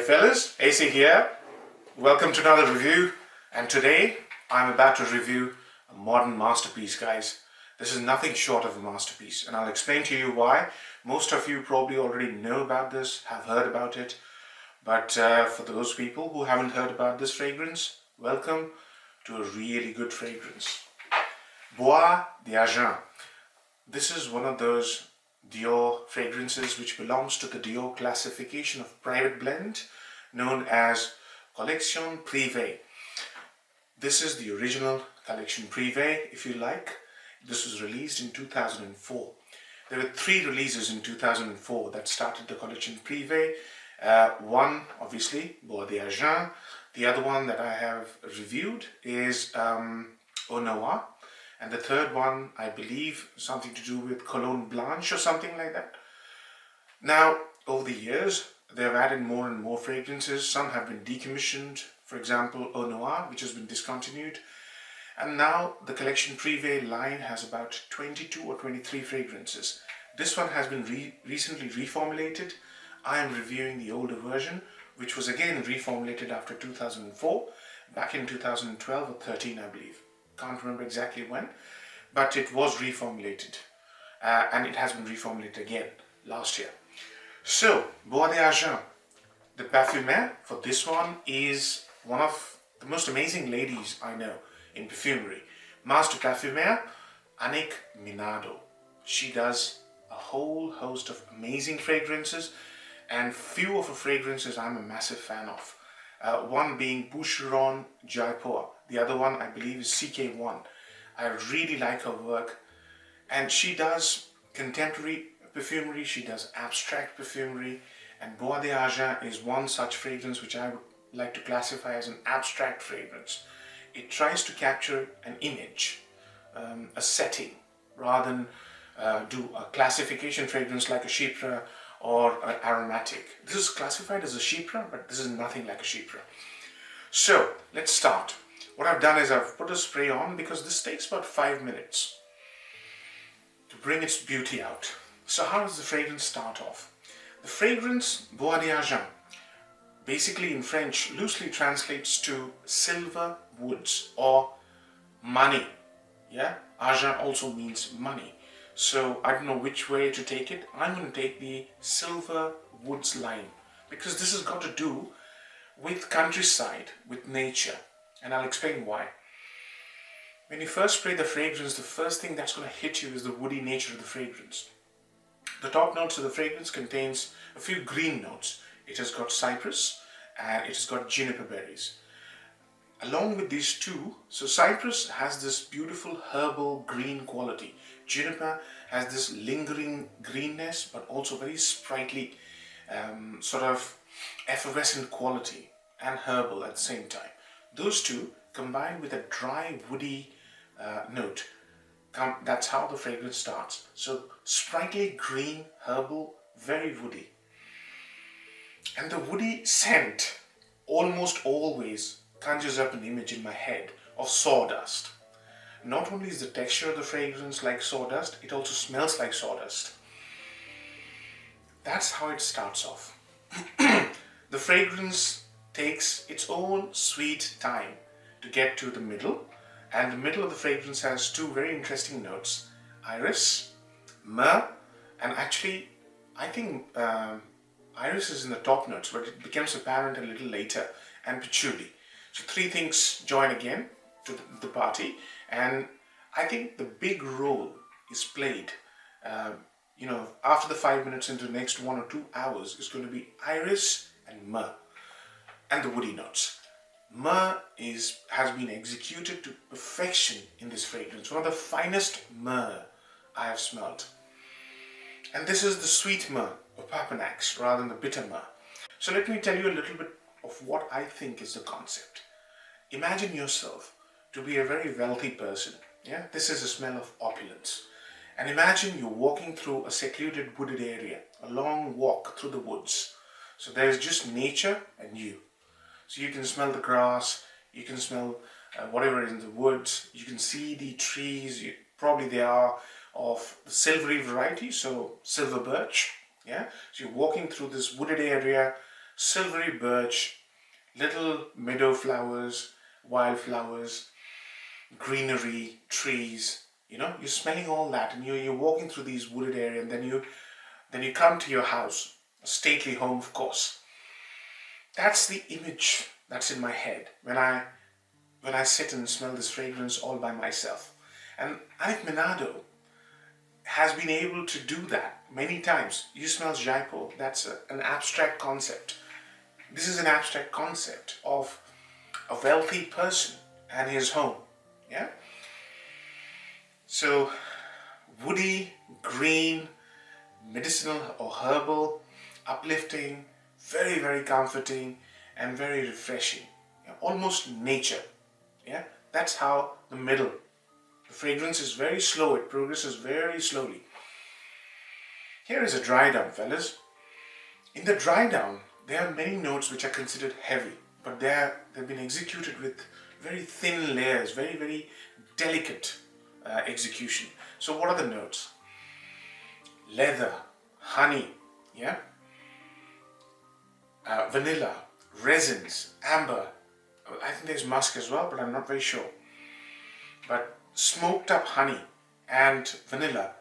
fellas, AC here. Welcome to another review, and today I'm about to review a modern masterpiece, guys. This is nothing short of a masterpiece, and I'll explain to you why. Most of you probably already know about this, have heard about it, but for those people who haven't heard about this fragrance, welcome to a really good fragrance. Bois d'Argent. This is one of those Dior fragrances which belongs to the Dior classification of private blend known as Collection Privée. This is the original Collection Privée, if you like. This was released in 2004. There were 3 releases in 2004 that started the Collection Privée. One, obviously, Bois d'Argent. The other one that I have reviewed is Au Noir. And the third one, I believe, something to do with Cologne Blanche or something like that. Now, over the years, they have added more and more fragrances. Some have been decommissioned. For example, Au Noir, which has been discontinued. And now the Collection Privée line has about 22 or 23 fragrances. This one has been recently reformulated. I am reviewing the older version, which was again reformulated after 2004, back in 2012 or 13, I believe. Can't remember exactly when, but it was reformulated, and it has been reformulated again last year. So, Bois d'Argent, the parfumeur for this one is one of the most amazing ladies I know in perfumery. Master parfumeur, Annick Minardo. She does a whole host of amazing fragrances, and few of her fragrances I'm a massive fan of. One being Boucheron Jaipur. The other one, I believe, is CK1. I really like her work. And she does contemporary perfumery, she does abstract perfumery, and Bois d'Argent is one such fragrance which I would like to classify as an abstract fragrance. It tries to capture an image, a setting, rather than do a classification fragrance like a chypre or an aromatic. This is classified as a chypre, but this is nothing like a chypre. So, let's start. What I've done is I've put a spray on because this takes about 5 minutes to bring its beauty out. So how does the fragrance start off? The fragrance Bois d'Argent, basically in French, loosely translates to silver woods or money. Yeah, argent also means money. So I don't know which way to take it. I'm going to take the silver woods line because this has got to do with countryside, with nature. And I'll explain why. When you first spray the fragrance, the first thing that's going to hit you is the woody nature of the fragrance. The top notes of the fragrance contains a few green notes. It has got cypress and it has got juniper berries. Along with these two, so cypress has this beautiful herbal green quality. Juniper has this lingering greenness, but also very sprightly, sort of effervescent quality and herbal at the same time. Those two combined with a dry woody note, that's how the fragrance starts. So sprightly, green, herbal, very woody. And the woody scent almost always conjures up an image in my head of sawdust. Not only is the texture of the fragrance like sawdust, it also smells like sawdust. That's how it starts off. The fragrance takes its own sweet time to get to the middle, and the middle of the fragrance has 2 very interesting notes: iris, myrrh, and actually I think iris is in the top notes, but it becomes apparent a little later, and patchouli. So 3 things join again to the party, and I think the big role is played after the 5 minutes into the next 1 or 2 hours is going to be iris and myrrh. And the woody notes. Myrrh has been executed to perfection in this fragrance. One of the finest myrrh I have smelled. And this is the sweet myrrh of Papanax rather than the bitter myrrh. So let me tell you a little bit of what I think is the concept. Imagine yourself to be a very wealthy person. Yeah, this is a smell of opulence. And imagine you're walking through a secluded wooded area, a long walk through the woods. So there's just nature and you. So you can smell the grass, you can smell whatever is in the woods, you can see the trees, probably they are of the silvery variety, so silver birch. Yeah, so you're walking through this wooded area, silvery birch, little meadow flowers, wildflowers, greenery, trees. You're smelling all that, and you're walking through these wooded area, and then you come to your house, a stately home, of course. That's the image that's in my head when I sit and smell this fragrance all by myself. And Anik Minado has been able to do that many times. You smell Jaipur, that's an abstract concept. This is an abstract concept of a wealthy person and his home. Yeah? So, woody, green, medicinal or herbal, uplifting, very, very comforting, and very refreshing. Yeah? Almost nature. Yeah? That's how the fragrance is very slow, it progresses very slowly. Here is a dry down, fellas. In the dry down, there are many notes which are considered heavy, but they've been executed with very thin layers, very, very delicate execution. So what are the notes? Leather, honey, yeah, vanilla, resins, amber. I think there's musk as well, but I'm not very sure. But smoked up honey and vanilla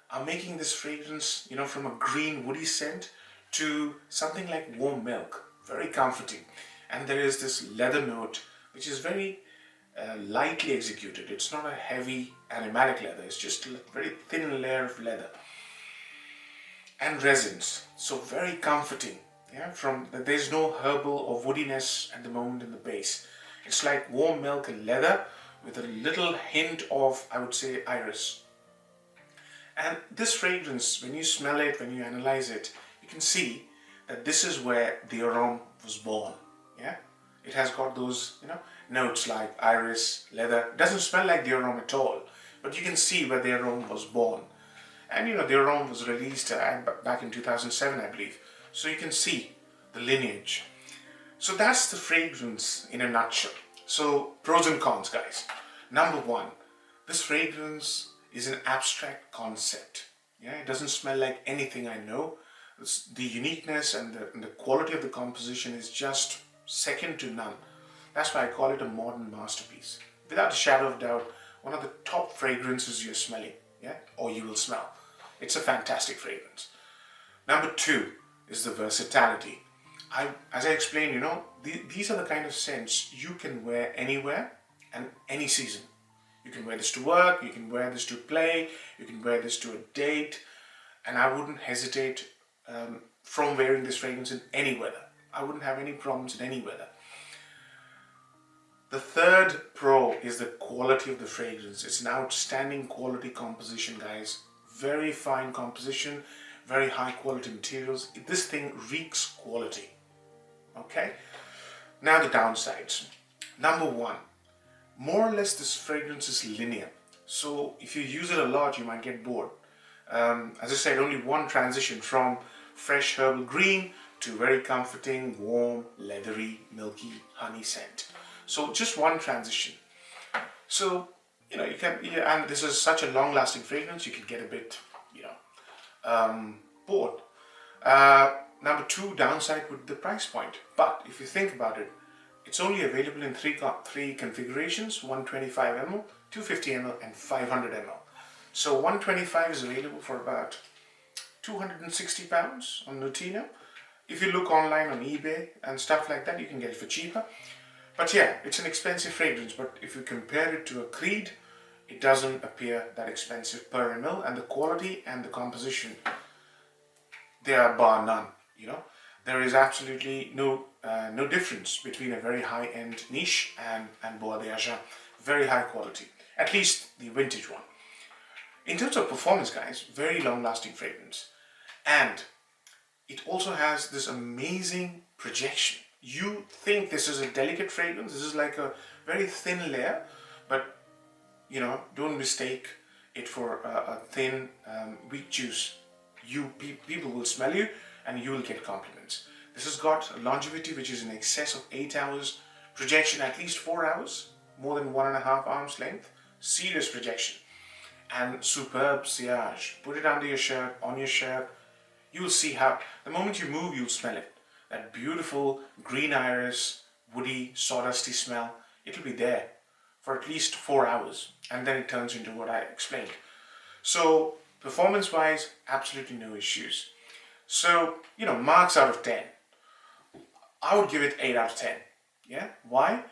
are making this fragrance, from a green woody scent to something like warm milk, very comforting. And there is this leather note, which is very lightly executed. It's not a heavy aromatic leather, it's just a very thin layer of leather. And resins, so very comforting. Yeah, there's no herbal or woodiness at the moment in the base. It's like warm milk and leather with a little hint of, I would say, iris. And this fragrance, when you smell it, when you analyze it, you can see that this is where the aroma was born. Yeah, it has got those, notes like iris, leather. It doesn't smell like the aroma at all, but you can see where the aroma was born. And the aroma was released back in 2007, I believe. So you can see the lineage. So that's the fragrance in a nutshell. So pros and cons, guys. Number one, this fragrance is an abstract concept. Yeah, it doesn't smell like anything I know. The uniqueness and the quality of the composition is just second to none. That's why I call it a modern masterpiece. Without a shadow of doubt, one of the top fragrances you're smelling, yeah, or you will smell. It's a fantastic fragrance. Number two is the versatility. As I explained, these are the kind of scents you can wear anywhere and any season. You can wear this to work, you can wear this to play, you can wear this to a date, and I wouldn't hesitate from wearing this fragrance in any weather. I wouldn't have any problems in any weather. The third pro is the quality of the fragrance. It's an outstanding quality composition, guys. Very fine composition, very high quality materials. This thing reeks quality. Okay? Now the downsides. Number one, more or less this fragrance is linear. So if you use it a lot, you might get bored. As I said, only one transition from fresh herbal green to very comforting, warm, leathery, milky honey scent. So just one transition. So, you can, and this is such a long-lasting fragrance, you can get a bit, bored. Number two downside would be the price point. But if you think about it, it's only available in three configurations: 125 ml, 250 ml, and 500 ml. So 125 is available for about £260 on Nutino. If you look online on eBay and stuff like that, you can get it for cheaper. But yeah, it's an expensive fragrance, but if you compare it to a Creed, it doesn't appear that expensive per ml, and the quality and the composition, they are bar none. There is absolutely no difference between a very high-end niche and Bois d'Argent. Very high quality, at least the vintage one. In terms of performance, guys, very long-lasting fragrance, and it also has this amazing projection. You think this is a delicate fragrance, this is like a very thin layer, but don't mistake it for a thin, weak juice. People will smell you and you will get compliments. This has got a longevity which is in excess of 8 hours, projection at least 4 hours, more than 1.5 arms length, serious projection, and superb sillage. Put it under your shirt, on your shirt, you'll see how, the moment you move, you'll smell it. that beautiful green iris, woody, sawdusty smell, it'll be there for at least 4 hours, and then it turns into what I explained. So performance wise, absolutely no issues. So, marks out of 10. I would give it 8 out of 10. Yeah? Why?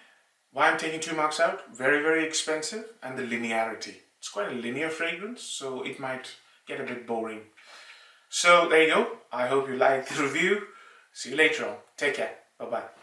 Why I'm taking 2 marks out? Very, very expensive, and the linearity. It's quite a linear fragrance, so it might get a bit boring. So there you go. I hope you liked the review. See you later on. Take care. Bye-bye.